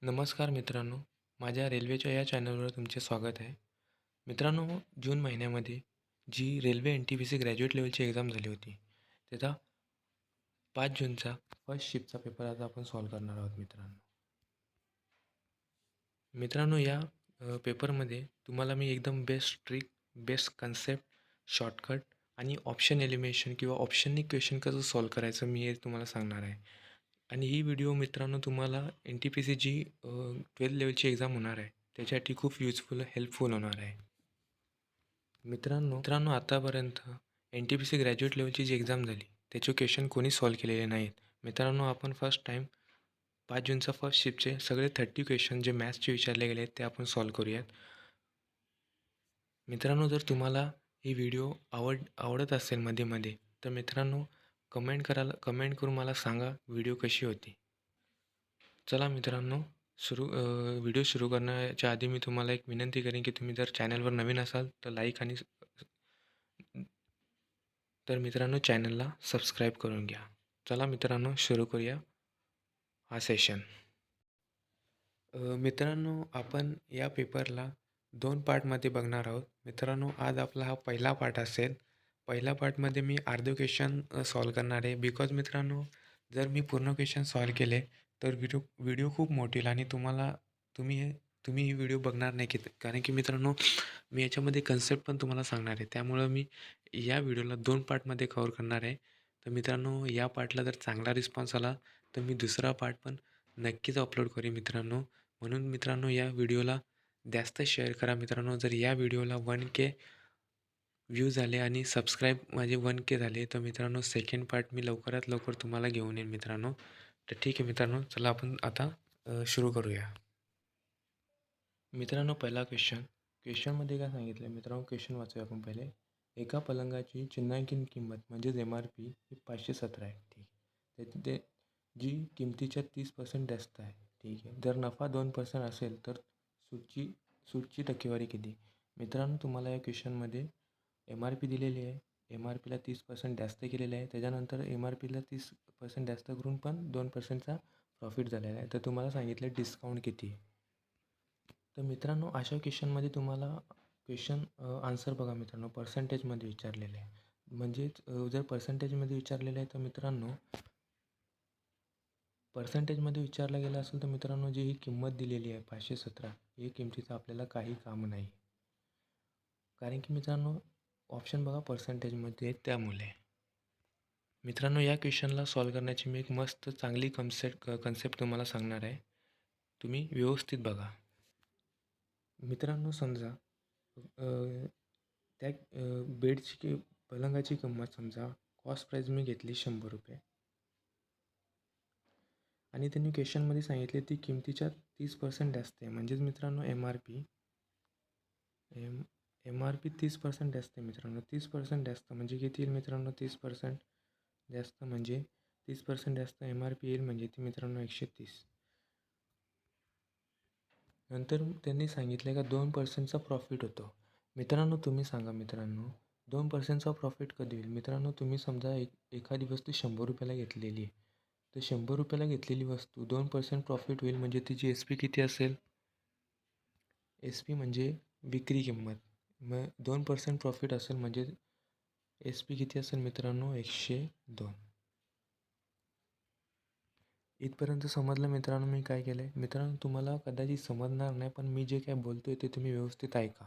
नमस्कार मित्रांनो, माझ्या रेल्वेच्या या चॅनलवर तुमचे स्वागत आहे. मित्रांनो, जून महिन्यामध्ये जी रेल्वे NTPC ग्रॅज्युएट लेव्हलची एक्झाम झाली होती, त्याचा 5 जूनचा फर्स्ट शिफ्टचा पेपर आता आपण सॉल्व्ह करणार आहोत मित्रांनो. मित्रांनो, या पेपरमध्ये तुम्हाला मी एकदम best trick, best concept, shortcut आणि ऑप्शन एलिमिनेशन किंवा ऑप्शननी क्वेश्चन कसं सॉल्व्ह करायचं मी हे तुम्हाला सांगणार आहे. आणि ही व्हिडिओ मित्रांनो तुम्हाला NTPC जी 12th लेवलची एक्झाम होणार आहे त्याच्यासाठी खूप युजफुल हेल्पफुल होणार आहे. मित्रांनो आतापर्यंत NTPC ग्रॅज्युएट लेवलची जी एक्झाम झाली त्याचे क्वेश्चन कोणी सॉल्व्ह केलेले नाहीत. मित्रांनो, आपण फर्स्ट टाईम 5 जूनचा फर्स्ट शिफ्टचे सगळे 30 क्वेश्चन जे मॅथ्सचे विचारले गेले आहेत ते आपण सॉल्व्ह करूयात. मित्रांनो, जर तुम्हाला ही व्हिडिओ आवडत असेल मध्ये तर मित्रांनो कमेंट करून मला सांगा व्हिडिओ कशी होती. चला मित्रांनो, व्हिडिओ सुरू करण्याच्या आधी मी तुम्हाला एक विनंती करेन की तुम्ही जर चॅनलवर नवीन असाल तर लाईक आणि मित्रांनो चॅनलला सबस्क्राईब करून घ्या. चला मित्रांनो, सुरू करूया हा सेशन. मित्रांनो, आपण या पेपरला 2 पार्टमध्ये बघणार आहोत. मित्रांनो, आज आपला हा पहिला पार्ट असेल. पहिल्या पार्टमध्ये मी अर्धे क्वेश्चन सॉल्व्ह करणार आहे. बिकॉज मित्रांनो, जर मी पूर्ण क्वेश्चन सॉल्व्ह केले तर व्हिडिओ खूप मोठी होईल आणि तुम्ही ही व्हिडिओ बघणार नाही कारण की मित्रांनो, मी याच्यामध्ये कन्सेप्ट पण तुम्हाला सांगणार आहे. त्यामुळं मी या व्हिडिओला 2 पार्टमध्ये कव्हर करणार आहे. तर मित्रांनो, या पार्टला जर चांगला रिस्पॉन्स आला तर मी दुसरा पार्ट पण नक्कीच अपलोड करेन मित्रांनो. म्हणून मित्रांनो, या व्हिडिओला जास्त शेअर करा मित्रांनो. जर या व्हिडिओला 1K व्ह्यू झाले आणि सबस्क्राईब माझे 1K झाले तर मित्रांनो सेकंड पार्ट मी लवकरात लवकर तुम्हाला घेऊन येईन मित्रांनो. तर ठीक आहे मित्रांनो, चला आपण आता सुरू करूया. मित्रांनो, पहिला क्वेश्चनमध्ये काय सांगितलं आहे मित्रांनो, क्वेश्चन वाचूया आपण पहिले. एका पलंगाची चिन्हांकित किंमत म्हणजेच MRP ही 517 आहे. ठीक आहे. ते जी किमतीच्या 30% जास्त आहे. ठीक आहे. जर नफा 2% असेल तर सूटची टक्केवारी किती? मित्रांनो, तुम्हाला या क्वेश्चनमध्ये MRP दिलेली आहे. MRPला 30% जास्त केलेलं आहे. त्याच्यानंतर MRPला 30% जास्त करून पण 2%चा प्रॉफिट झालेला आहे. तर तुम्हाला सांगितलं डिस्काउंट किती आहे. तर मित्रांनो, अशा क्वेश्चनमध्ये तुम्हाला क्वेश्चन आन्सर बघा मित्रांनो, पर्सेंटेजमध्ये विचारलेलं आहे. म्हणजेच जर पर्सेंटेजमध्ये विचारलेलं आहे तर मित्रांनो, पर्सेंटेजमध्ये विचारलं गेलं असेल तर मित्रांनो, जी ही किंमत दिलेली आहे 517, ही किमतीचं आपल्याला काही काम नाही. कारण की मित्रांनो, ऑप्शन बघा पर्सेंटेजमध्ये त्यामुळे. मित्रांनो, या क्वेश्चनला सॉल्व्ह करण्याची मी एक मस्त चांगली कन्सेप्ट तुम्हाला सांगणार आहे. तुम्ही व्यवस्थित बघा. मित्रांनो, समजा त्या पलंगाची किंमत समजा कॉस्ट प्राईज मी घेतली 100 रुपये आणि त्यांनी क्वेश्चनमध्ये सांगितले ती किमतीच्या 30% जास्त आहे. म्हणजेच मित्रांनो एम आर पी 30% जास्त आहे मित्रांनो. 30% जास्त म्हणजे किती येईल मित्रांनो? 30% जास्त म्हणजे 30% जास्त MRP येईल म्हणजे ती मित्रांनो 130. नंतर त्यांनी सांगितलं का 2%चा प्रॉफिट होतो. मित्रांनो, तुम्ही सांगा मित्रांनो, 2%चा प्रॉफिट कधी होईल? मित्रांनो, तुम्ही समजा एखादी वस्तू 100 रुपयाला घेतलेली आहे. तर 100 रुपयाला घेतलेली वस्तू 2% प्रॉफिट होईल म्हणजे तिची SP किती असेल? SP म्हणजे विक्री किंमत. मग 2% प्रॉफिट असेल म्हणजे SP किती असेल मित्रांनो? 102. इथपर्यंत समजलं मित्रांनो मी काय केलं आहे? मित्रांनो, तुम्हाला कदाचित समजणार नाही पण मी जे काय बोलतो आहे ते तुम्ही व्यवस्थित ऐका.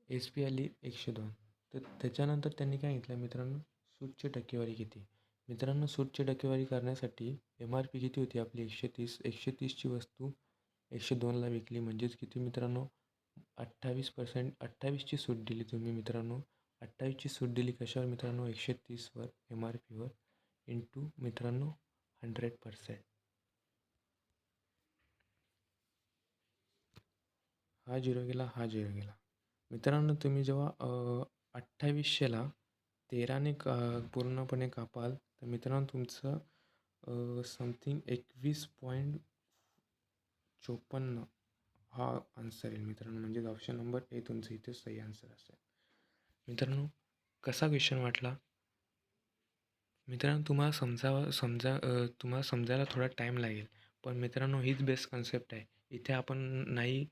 SP आली 102. तर त्याच्यानंतर त्यांनी काय घेतलं मित्रांनो? सूटची टक्केवारी किती? मित्रांनो, सूटची टक्केवारी करण्यासाठी MRP किती होती आपली? 130. 130ची वस्तू 102ला विकली म्हणजेच किती मित्रांनो? 28ची सूट दिली तुम्ही मित्रांनो. 28ची सूट दिली कशावर मित्रांनो? 130वर MRPवर इंटू मित्रांनो 100%. हा 0 गेला, हा 0 गेला. मित्रांनो, तुम्ही जेव्हा 2800ला 13ने पूर्णपणे कापाल तर मित्रांनो तुमचं समथिंग 21.54 हा आन्सर येईल मित्रांनो. म्हणजेच ऑप्शन नंबर ए तुमचं इथे सही आन्सर असेल. मित्रांनो, कसा क्वेश्चन वाटला? मित्रांनो, तुम्हाला समजायला थोडा टाईम लागेल. पण मित्रांनो हीच बेस्ट कन्सेप्ट आहे. इथे आपण नाही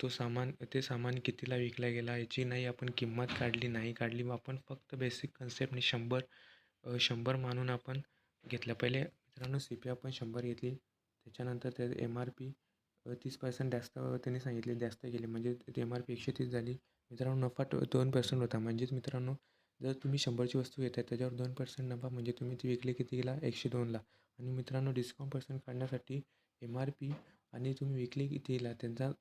ते सामान कितीला विकला गेला याची नाही आपण किंमत काढली नाही काढली, मग आपण फक्त बेसिक कन्सेप्टने 100 मानून आपण घेतलं. पहिले मित्रांनो CP आपण 100 घेतली, त्याच्यानंतर ते MRP 30% जास्त त्यांनी सांगितले, जास्त गेली म्हणजे ते MRP 130 झाली. मित्रांनो नफा 2% होता. म्हणजेच मित्रांनो जर तुम्ही 100ची वस्तू घेताय त्याच्यावर 2% नफा, म्हणजे तुम्ही ती विकली कितीला 102ला. आणि मित्रांनो डिस्काउंट पर्सेंट काढण्यासाठी MRP आणि तुम्ही विकली कितीला त्यांचा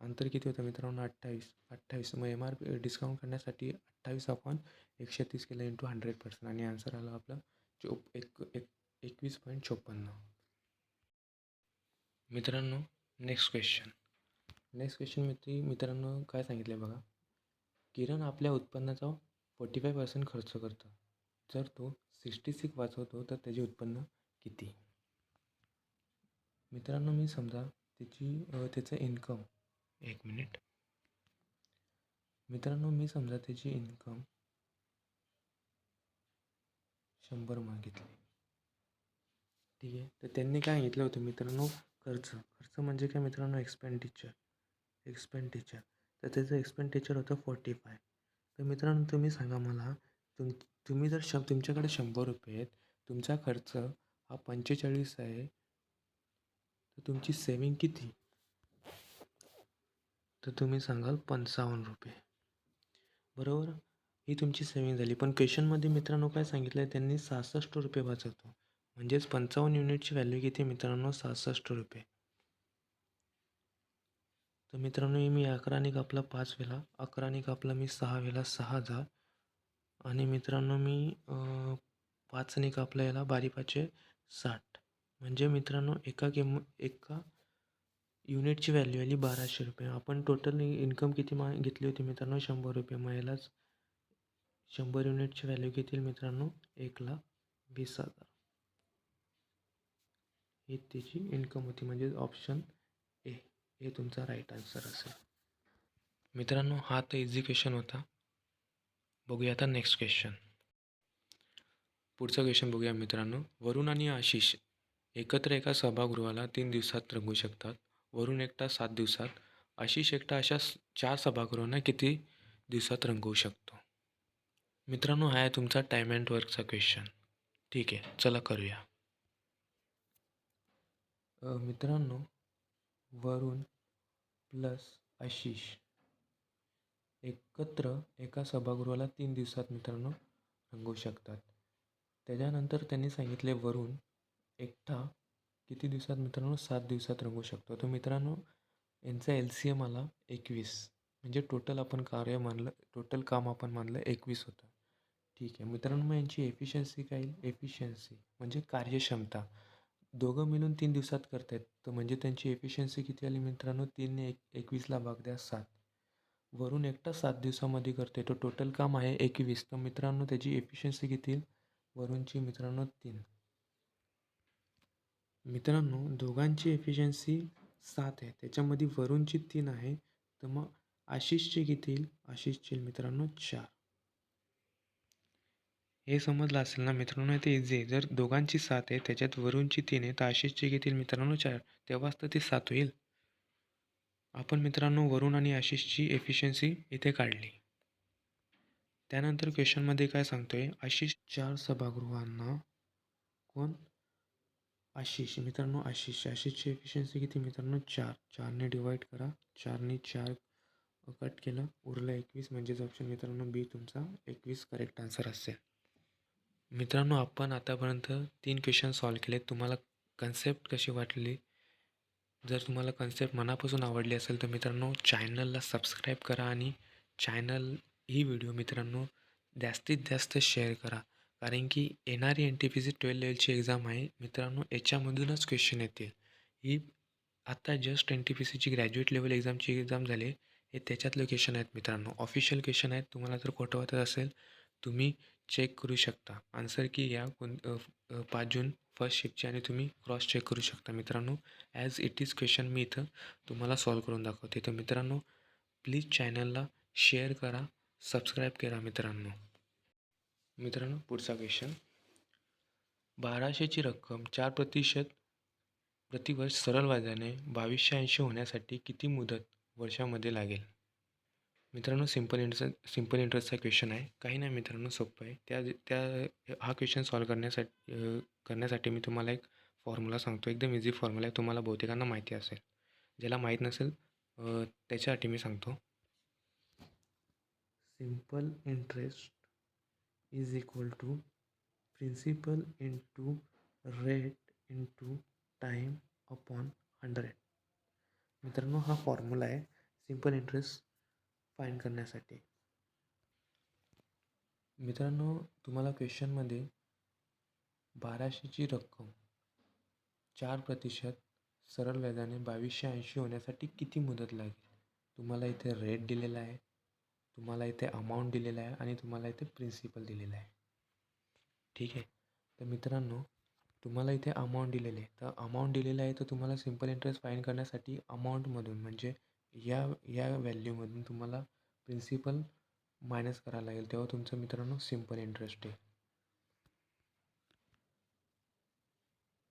अंतर किती होतं मित्रांनो 28. मग MRP डिस्काउंट करण्यासाठी 28/130 केलं इंटू 100% आणि आन्सर आला आपला 21.56. मित्रांनो नेक्स्ट क्वेश्चन मित्रांनो काय सांगितलं बघा. किरण आपल्या उत्पन्नाचा 45% खर्च करतो. जर तो 66 वाचवतो तर त्याचे उत्पन्न किती? मित्रांनो मी समजा त्याचं इन्कम, एक मिनिट. मित्रांनो मी समजा त्याची इन्कम 100 मागितली, ठीक आहे. तर त्यांनी काय सांगितलं होतं मित्रांनो खर्च म्हणजे काय मित्रांनो एक्सपेंडिचर. तर त्याचं एक्सपेंडिचर होतं 45. तर मित्रांनो तुम्ही सांगा मला, तुम्ही जर तुमच्याकडे 100 रुपये आहेत, तुमचा खर्च हा 45 आहे, तर तुमची सेविंग किती? तर तुम्ही सांगाल 55 रुपये, बरोबर. ही तुमची सेविंग झाली. पण क्वेश्चनमध्ये मित्रांनो काय सांगितलं आहे त्यांनी 66 रुपये वाचवतो, म्हणजेच 55 युनिटची व्हॅल्यू किती मित्रांनो 66 रुपये. तर मित्रांनो मी 11ने कापला 5 वेळा, 11ने कापला मी 6 वेळा 6000. आणि मित्रांनो मी 5ने कापला याला 12×5 = 60. म्हणजे मित्रांनो एका युनिटची व्हॅल्यू आली 1200 रुपये. आपण टोटल इन्कम किती घेतली होती मित्रांनो 100 रुपये. मग यालाच 100 युनिटची व्हॅल्यू किती मित्रांनो 1,20,000. ही त्याची इन्कम होती, म्हणजे ऑप्शन ए हे तुमचा राईट आन्सर असेल. मित्रांनो हा तर इझी क्वेश्चन होता. बघूया आता नेक्स्ट क्वेश्चन. पुढचा क्वेश्चन बघूया मित्रांनो. वरुण आणि आशिष एकत्र एका सभागृहाला 3 दिवसात रंगवू शकतात. वरुण एकटा 7 दिवसात, आशिष एकटा अशा 4 सभागृहांना किती दिवसात रंगवू शकतो? मित्रांनो हा आहे तुमचा टाईम अँड वर्कचा क्वेश्चन. ठीक आहे, चला करूया. मित्रांनो वरुण प्लस आशिष एकत्र एका सभागृहाला 3 दिवसात मित्रांनो रंगवू शकतात. त्याच्यानंतर त्यांनी सांगितले वरुण एकटा किती दिवसात मित्रांनो 7 दिवसात रंगवू शकतो. तर मित्रांनो यांचा LCM आला 21, म्हणजे टोटल काम आपण मानलं 21 होतं. ठीक आहे मित्रांनो, मग यांची एफिशियन्सी काय येईल? एफिशियन्सी म्हणजे कार्यक्षमता. दोघं मिळून 3 दिवसात करत आहेत, तर म्हणजे त्यांची एफिशियन्सी किती आली मित्रांनो 3ने 21ला भाग द्या 7. वरून एकटा 7 दिवसामध्ये करते, तो टोटल काम आहे 21. तर मित्रांनो त्याची एफिशियन्सी किती येईल वरूनची मित्रांनो 3. मित्रांनो दोघांची एफिशियन्सी 7 आहे, त्याच्यामध्ये वरूनची 3 आहे, तर मग आशिषची किती येईल? आशिषची मित्रांनो 4. हे समजलं असेल ना मित्रांनो, ते इझी आहे. जर दोघांची 7 आहे त्याच्यात वरूनची 3 आहे, तर आशिषची किती येईल मित्रांनो 4. तेव्हाच तर ती 7 होईल. आपण मित्रांनो वरुण आणि आशिषची एफिशियन्सी इथे काढली. त्यानंतर क्वेश्चनमध्ये काय सांगतोय, आशिष 4 सभागृहांना कोण? आशिष मित्रांनो आशिषची एफिशियन्सी किती मित्रांनो 4. 4ने डिवाईड करा, 4ने 4 कट केलं, उरलं 21, म्हणजेच ऑप्शन मित्रांनो बी तुमचा 21 करेक्ट आन्सर असेल. मित्रांनो आपण आतापर्यंत 3 क्वेश्चन सॉल्व केले. तुम्हाला कन्सेप्ट कशी वाटली? जर तुम्हाला कन्सेप्ट मनापासून आवडली असेल तर मित्रांनो चॅनलला सबस्क्राईब करा आणि ही व्हिडिओ मित्रांनो जास्तीत जास्त शेअर करा. कारण की येणारी NTPC 12 लेवलची एक्झाम आहे मित्रांनो, याच्यामधूनच क्वेश्चन येतील. ही आत्ता जस्ट NTPCची ग्रॅज्युएट लेवल एक्झाम झाली, हे त्याच्यातले क्वेश्चन आहेत मित्रांनो. ऑफिशियल क्वेश्चन आहेत. तुम्हाला जर खोटं वाटत असेल तुम्ही चेक करू शकता. आन्सर की या 5 जून फर्स्ट शिफ्टची, आणि तुम्ही क्रॉस चेक करू शकता मित्रांनो. ॲज इट इज क्वेश्चन मी इथं तुम्हाला सॉल्व करून दाखवते. तर मित्रांनो प्लीज चॅनलला शेअर करा, सबस्क्राईब करा मित्रांनो. मित्रांनो पुढचा क्वेश्चन, 1200ची रक्कम 4% प्रतिवर्ष सरळ व्याजाने 2280 होण्यासाठी किती मुदत वर्षामध्ये लागेल? मित्रांनो, सिंपल इंटरेस्टचा क्वेश्चन आहे. काही नाही मित्रांनो, सोपं आहे. हा क्वेश्चन सॉल्व करण्यासाठी मी तुम्हाला एक फॉर्म्युला सांगतो. एकदम इझी फॉर्म्युला आहे. तुम्हाला बहुतेकांना माहिती असेल. ज्याला माहीत नसेल त्याच्यासाठी मी सांगतो. Simple interest is equal to principal into rate into time upon 100. मित्रांनो, हा फॉर्म्युला आहे सिंपल इंटरेस्ट फाइंड करण्यासाठी. मित्रांनो, तुम्हाला क्वेश्चनमध्ये 1200ची रक्कम 4% सरळ व्याजाने 2280 होण्यासाठी किती मुदत लागेल? तुम्हाला इथे रेट दिलेला आहे, तुम्हाला इथे अमाऊंट दिलेला आहे आणि तुम्हाला इथे प्रिन्सिपल दिलेला आहे. ठीक आहे. तर मित्रांनो, तुम्हाला इथे अमाऊंट दिलेली आहे. तर अमाऊंट दिलेलं आहे, तर तुम्हाला सिंपल इंटरेस्ट फाइंड करण्यासाठी अमाऊंटमधून म्हणजे या व्हॅल्यूमधून तुम्हाला प्रिन्सिपल मायनस करायला लागेल. तेव्हा तुमचं मित्रांनो सिंपल इंटरेस्ट आहे.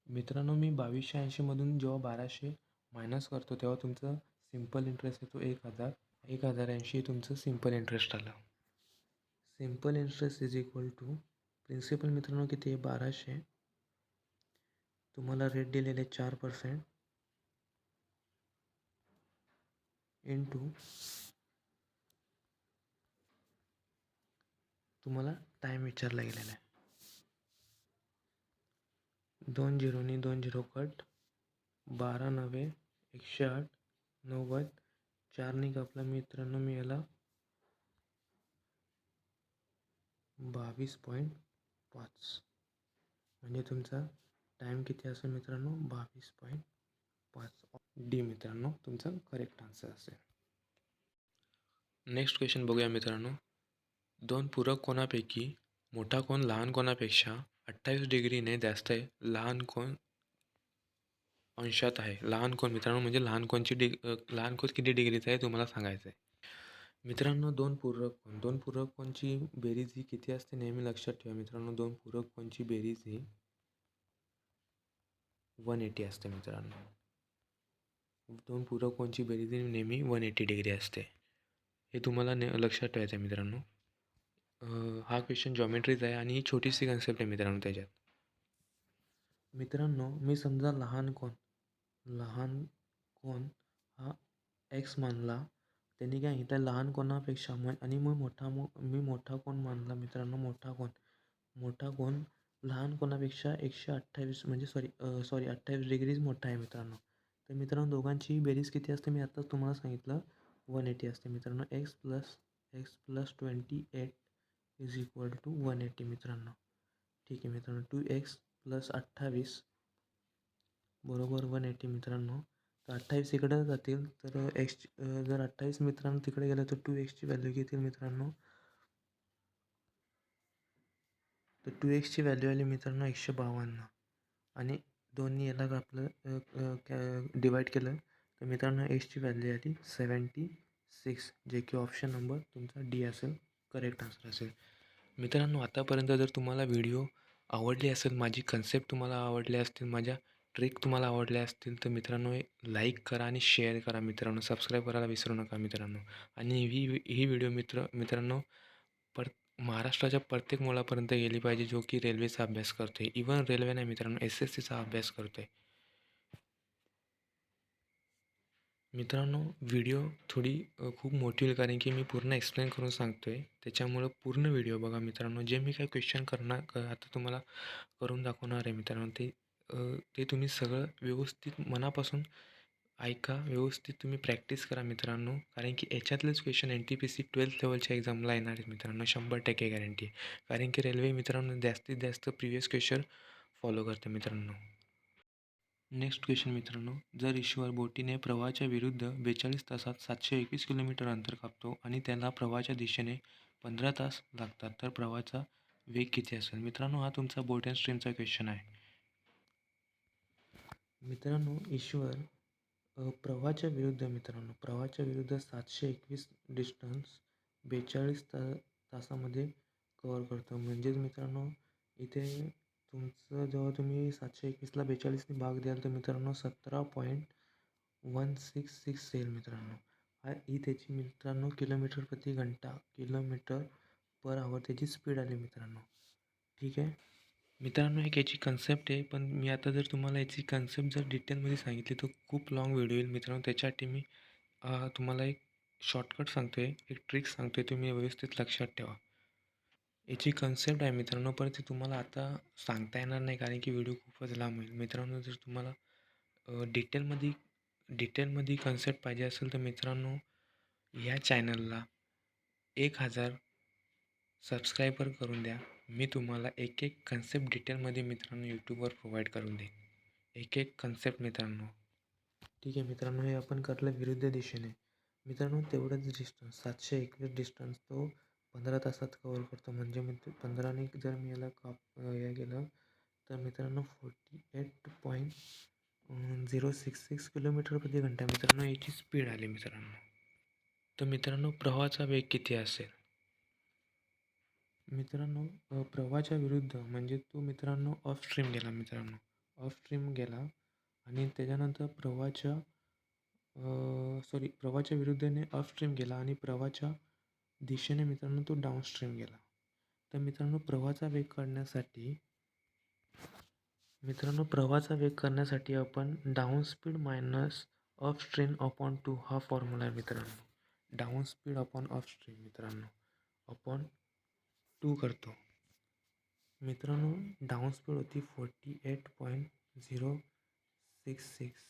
मित्रांनो, मी 2280मधून जेव्हा 1200 मायनस करतो तेव्हा तुमचं सिंपल इंटरेस्ट येतो 1000. 1080 तुमचं सिंपल इंटरेस्ट आलं. Simple interest is equal to principal मित्रांनो किती आहे? 1200. तुम्हाला रेट दिलेले 4% इंटू तुम्हाला टाईम विचारला गेलेला आहे. 2 झिरोनी 2 झिरो कट, 12 9 108 90 4नी कापला मित्रांनो मिळाला 22.5. म्हणजे तुमचा टाईम किती असेल मित्रांनो? 22.5. डी मित्रांनो तुमचा करेक्ट आन्सर असेल. नेक्स्ट क्वेश्चन बघूया मित्रांनो. 2 पूरक कोनापैकी मोठा कोन लहान कोनापेक्षा 28 डिग्रीने जास्त आहे. लहान कोन अंशात आहे. लहान कोन मित्रांनो म्हणजे लहान कोन किती डिग्रीचा आहे तुम्हाला सांगायचं आहे. मित्रांनो, दोन पूरक कोनची बेरीज ही किती असते नेहमी लक्षात ठेवा मित्रांनो. 2 पूरक कोनची बेरीज ही 180 असते मित्रांनो. 2 पूरक कोनची बेरीज ही नेहमी 180 डिग्री असते. हे तुम्हाला लक्षात ठेवायचं आहे मित्रांनो. हा क्वेश्चन जॉमेट्रीचा आहे आणि ही छोटीशी कन्सेप्ट आहे मित्रांनो त्याच्यात. मित्रांनो, मी समजा लहान कोन हा एक्स मानला. त्यांनी काय इथं लहान कोणापेक्षा आणि मग मोठा कोन मानला मित्रांनो. मोठा कोन लहान कोणापेक्षा 128 म्हणजे 28 डिग्रीज मोठा आहे मित्रांनो. तर मित्रांनो, दोघांची बेरीज किती असते मी आत्ताच तुम्हाला सांगितलं 180 असते मित्रांनो. X plus 28 is equal to 180 मित्रांनो. ठीक आहे मित्रांनो. 2x प्लस 28 बरोबर 180 मित्रांनो. तर 28 इकडं जातील तर जर 28 मित्रांनो तिकडे गेलं तर 2xची व्हॅल्यू घेतील मित्रांनो. तर 2xची व्हॅल्यू आली मित्रांनो 152 आणि दोन्ही याला आपलं डिवाईड केलं तर मित्रांनो एक्सची व्हॅल्यू आली 76, जे की ऑप्शन नंबर तुमचा डी असेल, करेक्ट आन्सर असेल. मित्रांनो, आतापर्यंत जर तुम्हाला व्हिडिओ आवडली असेल, माझी कन्सेप्ट तुम्हाला आवडली असतील, माझ्या ट्रिक तुम्हाला आवडल्या असतील तर मित्रांनो लाईक करा आणि शेअर करा मित्रांनो. सबस्क्राईब करायला विसरू नका मित्रांनो. आणि ही व्हिडिओ मित्रांनो महाराष्ट्राच्या प्रत्येक मुलापर्यंत गेली पाहिजे जो की रेल्वेचा अभ्यास करतो आहे. इवन रेल्वे नाही मित्रांनो, SSCचा अभ्यास करतो आहे. मित्रांनो, व्हिडिओ थोडी खूप मोठी होईल कारण की मी पूर्ण एक्सप्लेन करून सांगतो आहे. त्याच्यामुळं पूर्ण व्हिडिओ बघा मित्रांनो. जे मी काही क्वेश्चन आता तुम्हाला करून दाखवणार आहे मित्रांनो, ते तुम्ही सगळं व्यवस्थित मनापासून ऐका. व्यवस्थित तुम्ही प्रॅक्टिस करा मित्रांनो. कारण की याच्यातलेच क्वेश्चन NTPC 12th लेवलच्या एक्झामला येणार आहेत मित्रांनो. 100% गॅरंटी. कारण की रेल्वे मित्रांनो जास्तीत जास्त प्रिव्हियस क्वेश्चन फॉलो करते मित्रांनो. नेक्स्ट क्वेश्चन मित्रांनो. जर ईश्वर बोटीने प्रवाहाच्या विरुद्ध 42 तासात 721 किलोमीटर अंतर कापतो आणि त्याला प्रवाहाच्या दिशेने 15 तास लागतात, तर प्रवाहाचा वेग किती असेल? मित्रांनो, हा तुमचा बोट अँड स्ट्रीमचा क्वेश्चन आहे. मित्रांनो, ईश्वर प्रवाहाच्या विरुद्ध 721 डिस्टन्स 42 तासामध्ये कव्हर करतो. म्हणजेच मित्रांनो इथे तुमचं जेव्हा तुम्ही 721ला 42ने भाग द्याल तर मित्रांनो 17.166 येईल मित्रांनो. ही त्याची मित्रांनो किलोमीटर प्रति घंटा किलोमीटर पर आवर त्याची स्पीड आली मित्रांनो. ठीक आहे मित्रांनो, एक याची कन्सेप्ट आहे, पण मी आता जर तुम्हाला याची कन्सेप्ट जर डिटेलमध्ये सांगितली तर खूप लाँग व्हिडिओ येईल मित्रांनो. त्याच्यासाठी मी तुम्हाला एक शॉर्टकट सांगतो आहे, एक ट्रिक सांगतो आहे, तुम्ही व्यवस्थित लक्षात ठेवा. याची कन्सेप्ट आहे मित्रांनो, पण ती तुम्हाला आता सांगता येणार नाही कारण की व्हिडिओ खूपच लांब होईल मित्रांनो. जर तुम्हाला डिटेलमध्ये कन्सेप्ट पाहिजे असेल तर मित्रांनो या चॅनलला 1000 सबस्क्रायबर करून द्या. मी तुम्हाला एक एक कन्सेप्ट डिटेलमध्ये मित्रांनो यूट्यूबवर प्रोव्हाइड करून देईन. एक एक कन्सेप्ट मित्रांनो. ठीक आहे मित्रांनो, हे आपण करलं विरुद्ध दिशेने. मित्रांनो तेवढंच डिस्टन्स 721 डिस्टन्स तो 15 तासात कवर करतो. म्हणजे मी 15ने जर मी याला हे केलं तर मित्रांनो 48.066 किलोमीटर प्रति घंटा मित्रांनो याची स्पीड आली मित्रांनो. तर मित्रांनो प्रवाहाचा वेग किती असेल मित्रांनो? प्रवाहाच्या विरुद्ध म्हणजे तो मित्रांनो ऑफ स्ट्रीम गेला मित्रांनो. ऑफ स्ट्रीम गेला आणि त्याच्यानंतर प्रवाहाच्या विरुद्धने अप स्ट्रीम गेला आणि प्रवाहाच्या दिशेने मित्रांनो तो डाऊन स्ट्रीम गेला. तर मित्रांनो प्रवाहाचा वेग करण्यासाठी आपण down speed minus up stream upon 2 हा फॉर्म्युला आहे मित्रांनो. Down speed upon up stream मित्रांनो अपॉन 2 करतो मित्रांनो. डाऊन स्पीड होती 48.066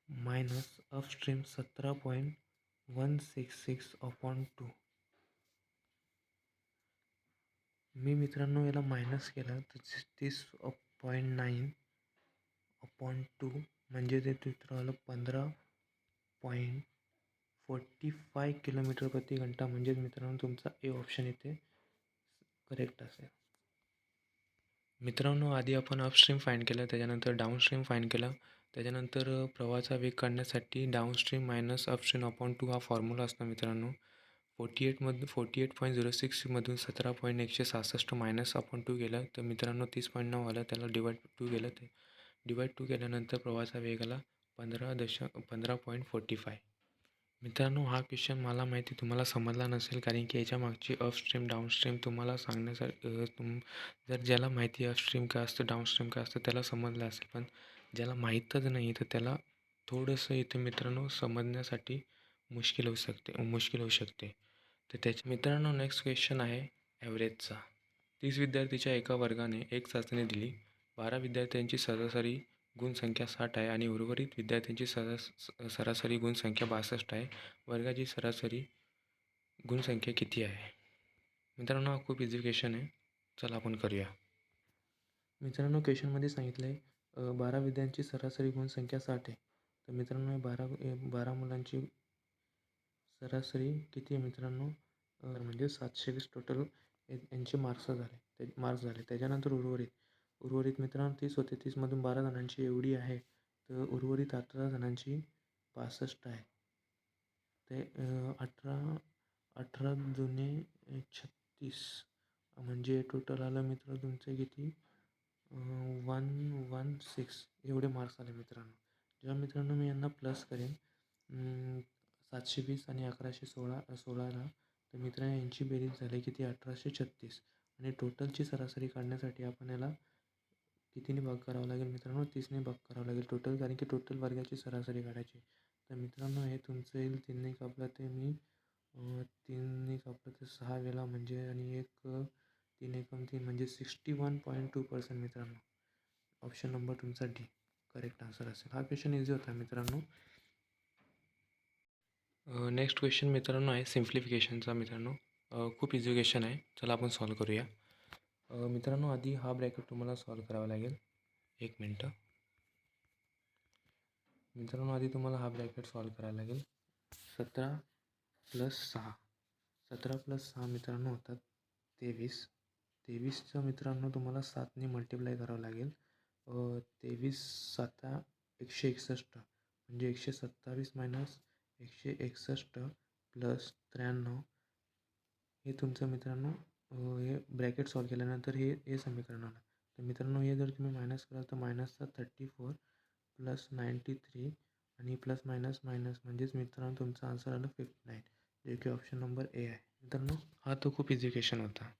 मायनस अप स्ट्रीम 17.166 अपॉन 2. मी मित्रांनो याला मायनस केला तर 36.9 अपॉन 2 म्हणजे ते तिथं आलं 15.45 किलोमीटर प्रति घंटा. म्हणजे मित्रांनो तुमचा ए ऑप्शन इथे करेक्ट असेल. मित्रांनो आधी आपण अपस्ट्रीम फाईंड केलं, त्याच्यानंतर डाऊनस्ट्रीम फाईंड केलं, त्याच्यानंतर प्रवाहाचा वेग काढण्यासाठी डाऊनस्ट्रीम मायनस अपस्ट्रीम अपॉन 2 हा फॉर्म्युला असतो मित्रांनो. 48.066मधून 17.166 मायनस अपॉन 2 गेलं तर मित्रांनो 30.9 आलं. त्याला डिवाइड 2 गेलं, ते डिवाइड 2 केल्यानंतर प्रवाहाचा वेग आला 15.45. मित्रांनो हा क्वेश्चन मला माहिती तुम्हाला समजला नसेल कारण की याच्या मागची अपस्ट्रीम डाऊनस्ट्रीम तुम्हाला सांगण्यासाठी जर ज्याला माहिती अपस्ट्रीम काय असतं डाऊनस्ट्रीम काय असतं त्याला समजलं असेल, पण ज्याला माहीतच नाही तर त्याला थोडंसं इथे मित्रांनो समजण्यासाठी मुश्किल होऊ शकते. तर त्याच्या मित्रांनो नेक्स्ट क्वेश्चन आहे ॲव्हरेजचा. 30 विद्यार्थीच्या एका वर्गाने एक चाचणी दिली. 12 विद्यार्थ्यांची सरासरी गुणसंख्या 60 आहे आणि उर्वरित विद्यार्थ्यांची सरासरी गुणसंख्या 62 आहे. वर्गाची सरासरी गुणसंख्या किती आहे? मित्रांनो हा खूप इझी क्वेश्चन आहे. चला आपण करूया. मित्रांनो क्वेश्चनमध्ये सांगितलं आहे 12 विद्यार्थ्यांची सरासरी गुणसंख्या 60 आहे. तर मित्रांनो 12 मुलांची सरासरी किती आहे मित्रांनो? म्हणजे 720 टोटल यांचे मार्क्स झाले. त्याच्यानंतर उर्वरित मित्रांनो 30 होते. 30मधून 12 जणांची एवढी आहे तर उर्वरित 18 जणांची 65 आहे. ते 18 दुने 36 म्हणजे टोटल आलं मित्र तुमचं किती 116 एवढे मार्क्स आले मित्रांनो. जेव्हा मित्रांनो मी यांना प्लस करेन 720 आणि 1116ला तर मित्रांनो यांची बेरीज झाली किती 1836 आणि टोटलची सरासरी काढण्यासाठी आपण याला कितीने भाग करावं लागेल मित्रांनो 30ने भाग करावं लागेल टोटल, कारण की टोटल वर्गाची सरासरी काढायची. तर मित्रांनो हे तुमचं येईल 3ने कापलं ते मी 3ने कापलं तर 6 वेळा म्हणजे आणि एक 3 एकम 3 म्हणजे 61.2% मित्रांनो. ऑप्शन नंबर तुमचा डी करेक्ट आन्सर असेल. हा क्वेश्चन इझी होता मित्रांनो. नेक्स्ट क्वेश्चन मित्रांनो आहे सिम्प्लिफिकेशनचा मित्रांनो. खूप इझी क्वेश्चन आहे. चला आपण सॉल्व करूया. मित्रांनो आधी हा ब्रॅकेट तुम्हाला सॉल्व करावा लागेल. 1 मिनटं. मित्रांनो आधी तुम्हाला हा ब्रॅकेट सॉल्व करायला लागेल. 17 + 6 17 + 6 मित्रांनो होतात 23. 23चं मित्रांनो तुम्हाला 7ने मल्टिप्लाय करावं लागेल. 23 7 161 म्हणजे 127 - 161 + 93 हे तुमचं मित्रांनो हे ब्रॅकेट सॉल्व केल्यानंतर हे समीकरण आलं. तर मित्रांनो हे जर तुम्ही मायनस कराल तर मायनसचा 34 प्लस 93 आणि प्लस मायनस मायनस म्हणजेच मित्रांनो तुमचा आन्सर आलं 59, जे की ऑप्शन नंबर ए आहे. मित्रांनो हा तो खूप इझी क्वेश्चन होता.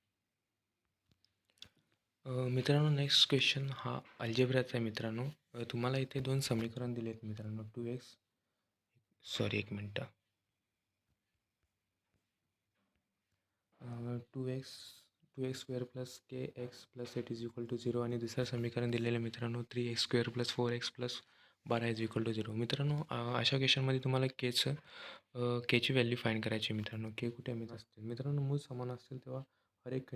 मित्रांनो नेक्स्ट क्वेश्चन हा अल्जेब्राचा आहे. मित्रांनो तुम्हाला इथे 2 समीकरण दिले आहेत मित्रांनो. 1 मिनटं. 2x square plus K x plus 8 is equal to 0 आणि दुसरं समीकरण दिलेलं मित्रांनो 3x square plus 4x plus 12 is equal to 0. मित्रांनो अशा क्वेश्चनमध्ये तुम्हाला केची व्हॅल्यू फाईंड करायची मित्रांनो. के कुठे मिळत असतील मित्रांनो, मूळ समान असतील तेव्हा हर एक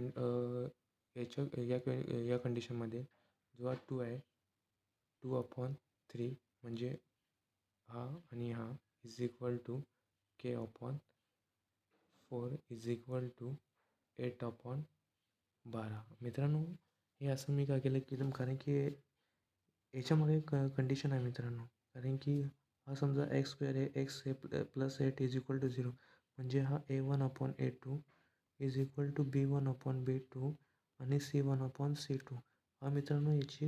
या कंडिशनमध्ये जेव्हा 2 आहे 2/3 म्हणजे हा आणि हा is equal to k/4 is equal to 8/12. मित्रांनो हे असं मी का केलं की कारण की याच्यामध्ये कंडिशन आहे मित्रांनो. कारण की हा समजा एक्स स्क्वेअर आहे, एक्स हे प्लस 8 इज इक्वल टू 0 म्हणजे हा a1/a2 is equal to b1/b2 आणि c1/c2. हा मित्रांनो याची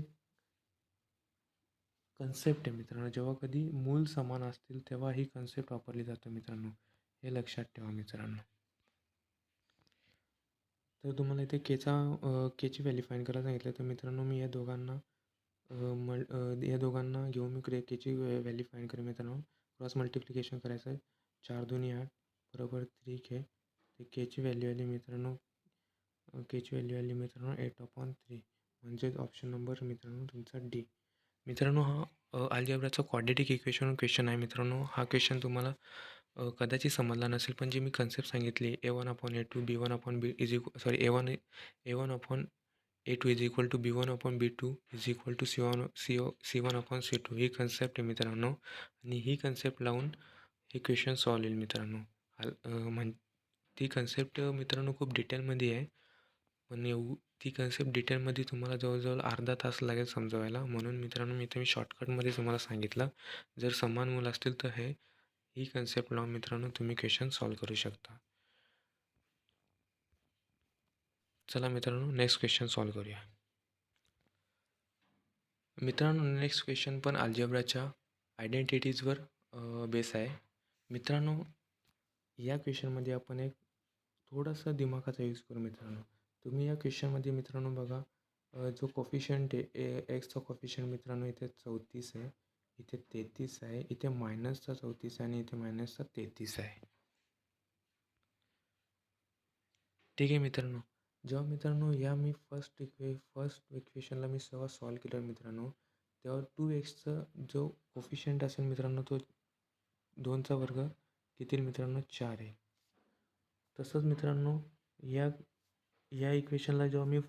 कन्सेप्ट आहे मित्रांनो. जेव्हा कधी मूल समान असतील तेव्हा ही कन्सेप्ट वापरली जाते मित्रांनो, हे लक्षात ठेवा मित्रांनो. तर तुम्हाला इथे केची व्हॅल्यू फाईंड करायला सांगितलं. तर मित्रांनो मी या दोघांना घेऊन मी केची व्हॅल्यू फाईंड करेन मित्रांनो. क्रॉस मल्टिप्लिकेशन करायचं आहे. 4 2 8 बरोबर 3k. ते केची व्हॅल्यू आली मित्रांनो 8/3 म्हणजेच ऑप्शन नंबर मित्रांनो तुमचा डी. मित्रांनो हा अल्जेब्राचा क्वाड्रेटिक इक्वेशन क्वेश्चन आहे मित्रांनो. हा क्वेश्चन तुम्हाला कदाचित समजला नसेल, पण जी मी कन्सेप्ट सांगितली a1/a2 b1/b is equal a1/a2 is equal to b1/b2 is equal to c1/c2 ही कन्सेप्ट आहे मित्रांनो. आणि ही कन्सेप्ट लावून हे क्वेश्चन सॉल्व होईल मित्रांनो. ती कन्सेप्ट मित्रांनो खूप डिटेलमध्ये आहे, पण ती कन्सेप्ट डिटेलमध्ये तुम्हाला जवळजवळ अर्धा तास लागेल समजवायला. म्हणून मित्रांनो मी शॉर्टकटमध्ये तुम्हाला सांगितलं. जर समान मूल असतील तर ही कन्सेप्ट लावून मित्रांनो तुम्ही क्वेश्चन सॉल्व करू शकता. चला मित्रांनो नेक्स्ट क्वेश्चन सॉल्व करूया. मित्रांनो नेक्स्ट क्वेश्चन पण अल्जेब्राच्या आयडेंटिटीजवर बेस आहे. मित्रांनो या क्वेश्चनमध्ये आपण एक थोडासा दिमागाचा यूज करू मित्रांनो. तुम्ही या क्वेश्चनमध्ये मित्रांनो बघा, जो कोफिशियंट आहे एक्सचा कोफिशियंट मित्रांनो इथे 34 आहे, इथे 33 आहे, इथे मायनसचा 34 आहे आणि इथे मायनसचा 33 आहे. ठीक आहे मित्रांनो. जेव्हा मित्रांनो या मी फर्स्ट इक्वेशनला मी जेव्हा सॉल्व केलं मित्रांनो, तेव्हा 2xचा जो कोफिशियंट असेल मित्रांनो तो 2चा वर्ग किती मित्रांनो 4 आहे. तसंच मित्रांनो या इक्वेशनला जेव्हा मी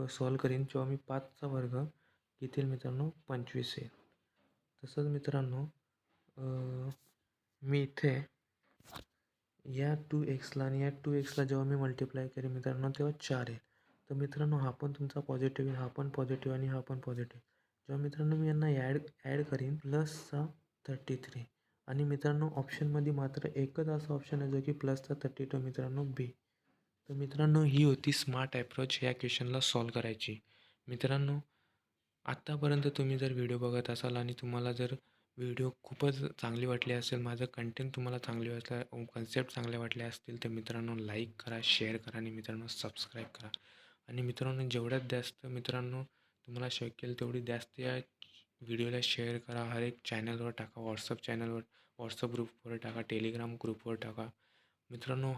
सॉल्व करीन जेव्हा मी 5चा वर्ग किती मित्रांनो 25 आहे. तसंच मित्रांनो मी इथे या 2xला आणि या 2xला जेव्हा मी मल्टिप्लाय करेन मित्रांनो तेव्हा 4 आहे. तर मित्रांनो हा पण तुमचा पॉझिटिव्ह आहे, हा पण पॉझिटिव्ह आणि हा पण पॉझिटिव्ह. जेव्हा मित्रांनो मी यांना ॲड करीन प्लसचा 33 आणि मित्रांनो ऑप्शनमध्ये मात्र एकच असा ऑप्शन आहे जो की प्लसचा 32 मित्रांनो बी. तर मित्रांनो ही होती स्मार्ट ॲप्रोच या क्वेश्चनला सॉल्व करायची. मित्रांनो आत्तापर्यंत तुम्ही जर व्हिडिओ बघत असाल आणि तुम्हाला जर व्हिडिओ खूपच चांगली वाटली असेल, माझं कंटेंट तुम्हाला चांगली वाटलं, कन्सेप्ट चांगले वाटले असतील तर मित्रांनो लाईक करा, शेअर करा आणि मित्रांनो सबस्क्राईब करा. आणि मित्रांनो जेवढ्यात जास्त मित्रांनो तुम्हाला शक्य येईल तेवढी जास्त या व्हिडिओला शेअर करा. हर एक चॅनलवर टाका, व्हॉट्सअप ग्रुपवर टाका, टेलिग्राम ग्रुपवर टाका. मित्रांनो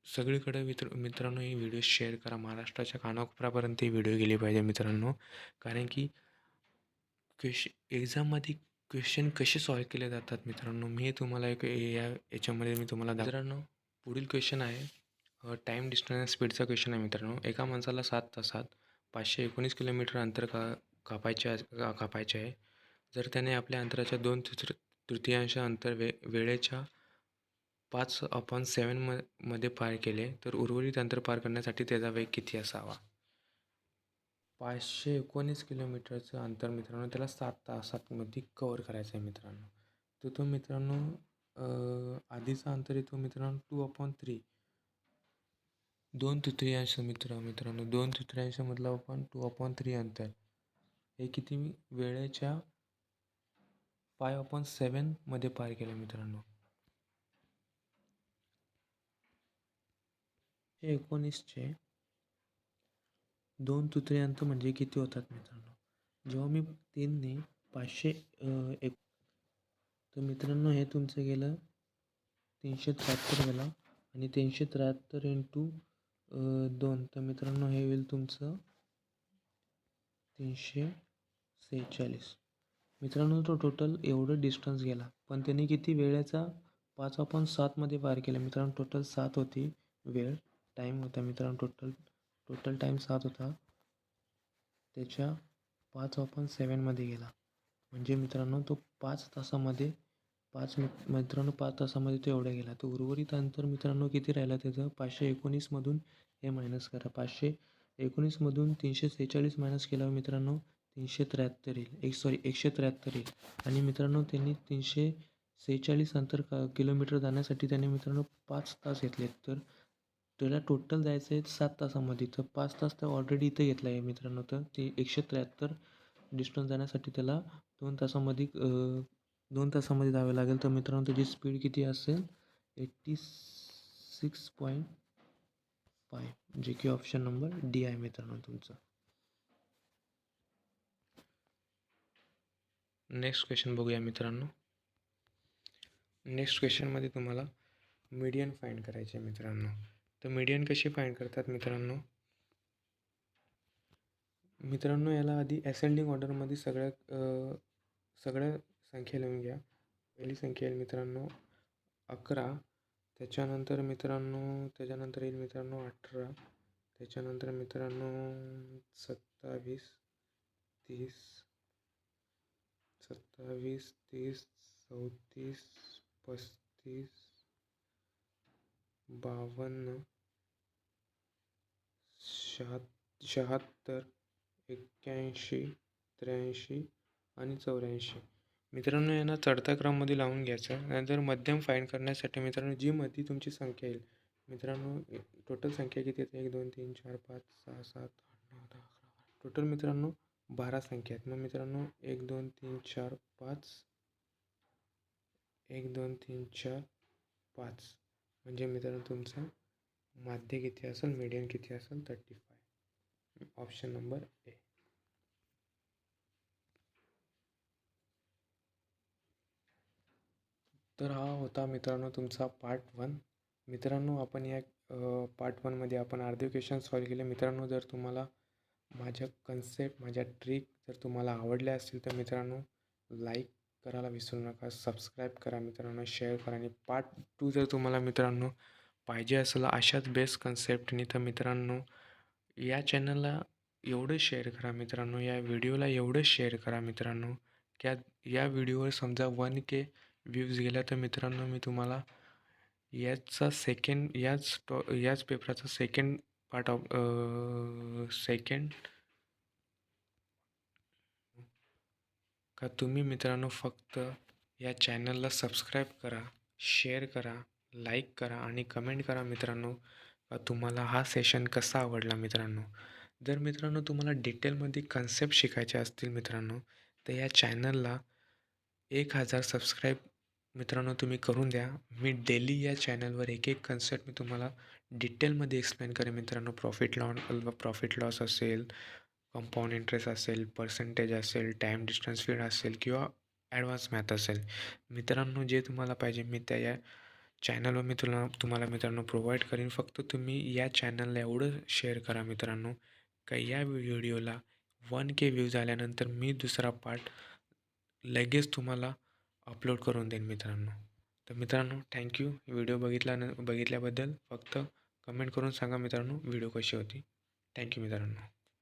सगळीकडे मित्रांनो ही व्हिडिओ शेअर करा. महाराष्ट्राच्या कानाकोपऱ्यापर्यंत ही व्हिडिओ गेली पाहिजे मित्रांनो. कारण की एक्झाममध्ये क्वेश्चन कसे सॉल्व केले जातात मित्रांनो, मी तुम्हाला याच्यामध्ये मी तुम्हाला मित्रांनो पुढील क्वेश्चन आहे टाईम डिस्टन्स स्पीडचा क्वेश्चन आहे मित्रांनो. एका माणसाला 7 तासात 519 किलोमीटर अंतर कापायचे आहे. जर त्याने आपल्या अंतराच्या 2/3 अंतर वेळेच्या 5/7 मध्ये पार केले तर उर्वरित अंतर पार करण्यासाठी त्याचा वेग किती असावा. 519 किलोमीटरचं अंतर मित्रांनो त्याला 7 तासांमध्ये कवर करायचं आहे मित्रांनो. तर तो मित्रांनो आधीचा अंतर येतो मित्रांनो 2/3 2/3 मित्रांनो 2/3 मतलब आपण 2/3 अंतर. हे किती वेळेच्या 5/7 मध्ये पार केलं मित्रांनो. 19चे 2/3 अंत म्हणजे किती होतात मित्रांनो? जेव्हा मी 3ने 500 एक, तर मित्रांनो हे तुमचं गेलं 373 गेला आणि 373 इंटू 2, तर मित्रांनो हे होईल तुमचं 346. मित्रांनो तो टोटल एवढं डिस्टन्स गेला, पण त्यांनी किती वेळेचा 5/7 मध्ये पार केलं मित्रांनो. टोटल 7 होती वेळ, टाईम होता मित्रांनो. टोटल टाईम 7 होता, त्याच्या 5/7 मध्ये गेला. म्हणजे मित्रांनो तो 5 तासामध्ये 5 तासामध्ये तो एवढा गेला. तर उर्वरित अंतर मित्रांनो किती राहिला त्याचं? 519मधून हे मायनस करा. 519मधून 346 मायनस केल्यावर मित्रांनो 373 येईल. 173 येईल. आणि मित्रांनो त्यांनी 346 किलोमीटर जाण्यासाठी त्याने मित्रांनो 5 तास घेतले. तर त्याला टोटल जायचं आहे 7 तासामध्ये. तर 5 तास तर ऑलरेडी इथं घेतला आहे मित्रांनो. तर ते 173 डिस्टन्स जाण्यासाठी त्याला 2 तासामध्ये 2 तासामध्ये जावे लागेल. तर मित्रांनो त्याची स्पीड किती असेल? 86.5, जे की ऑप्शन नंबर डी आहे मित्रांनो तुमचं. नेक्स्ट क्वेश्चन बघूया मित्रांनो. नेक्स्ट क्वेश्चनमध्ये तुम्हाला मीडियन फाइंड करायचे आहे मित्रांनो. तर मीडियन कशी फाइंड करतात मित्रांनो? याला आधी असेंडिंग ऑर्डरमध्ये सगळ्या संख्या लिहून घ्या. पहिली संख्या येईल मित्रांनो 11, त्याच्यानंतर येईल मित्रांनो 18, त्याच्यानंतर मित्रांनो 27, 30, 34, 35, 52, 76, 81, 83 आणि 84. मित्रांनो यांना चढत्या क्रममध्ये लावून घ्यायचा. नंतर मध्यम फाइंड करण्यासाठी मित्रांनो जी मध्ये तुमची संख्या येईल मित्रांनो, टोटल संख्या किती येते? 1 2 3 4 5 6 7 8 9 10 11. टोटल मित्रांनो 12 संख्या आहेत. मग मित्रांनो 1 2 3 4 5, 1 2 3 4 5, म्हणजे मित्रांनो तुमचं माध्य किती असेल, मीडियन किती असेल? 35. Option number A. तर हा होता मित्रांनो तुमचा पार्ट 1. मित्रांनो आपण या पार्ट 1मध्ये आपण अर्धे क्वेश्चन सॉल्व केले. मित्रांनो जर तुम्हाला माझ्या कन्सेप्ट, माझ्या ट्रिक जर तुम्हाला आवडल्या असतील तर मित्रांनो लाईक करायला विसरू नका, सबस्क्राईब करा मित्रांनो, शेअर करा. आणि पार्ट 2 जर तुम्हाला मित्रांनो पाहिजे असेल अशाच बेस्ट कन्सेप्टनी, तर मित्रांनो या चॅनलला एवढं शेअर करा मित्रांनो, या व्हिडिओला एवढं शेअर करा मित्रांनो, की या व्हिडिओवर समजा 1K व्ह्यूज गेल्या तर मित्रांनो मी तुम्हाला याच पेपराचा सेकंड पार्ट ऑफ का तुम्ही मित्रांनो फक्त या चॅनलला सबस्क्राईब करा, शेअर करा, लाईक करा आणि कमेंट करा मित्रांनो का तुम्हाला हा सेशन कसा आवडला मित्रांनो. जर मित्रांनो तुम्हाला डिटेलमध्ये कन्सेप्ट शिकायचे असतील मित्रांनो, तर या चॅनलला 1000 सबस्क्राईब मित्रांनो तुम्ही करून द्या. मी डेली या चॅनलवर एक कन्सेप्ट मी तुम्हाला डिटेलमध्ये एक्सप्लेन करेन मित्रांनो. प्रॉफिट लॉस असेल, कंपाऊंड इंटरेस्ट असेल, पर्सेंटेज असेल, टाईम डिस्टन्स फीड असेल किंवा ॲडव्हान्स मॅथ असेल मित्रांनो, जे तुम्हाला पाहिजे मी त्या या चॅनलवर मी तुम्हाला मित्रांनो प्रोव्हाइड करीन. फक्त तुम्ही या चॅनलला एवढं शेअर करा मित्रांनो का या व्हिडिओला 1K व्ह्यूज आल्यानंतर मी दुसरा पार्ट लगेच तुम्हाला अपलोड करून देईन मित्रांनो. तर मित्रांनो थँक्यू व्हिडिओ बघितल्याबद्दल. फक्त कमेंट करून सांगा मित्रांनो व्हिडिओ कशी होती. थँक्यू मित्रांनो.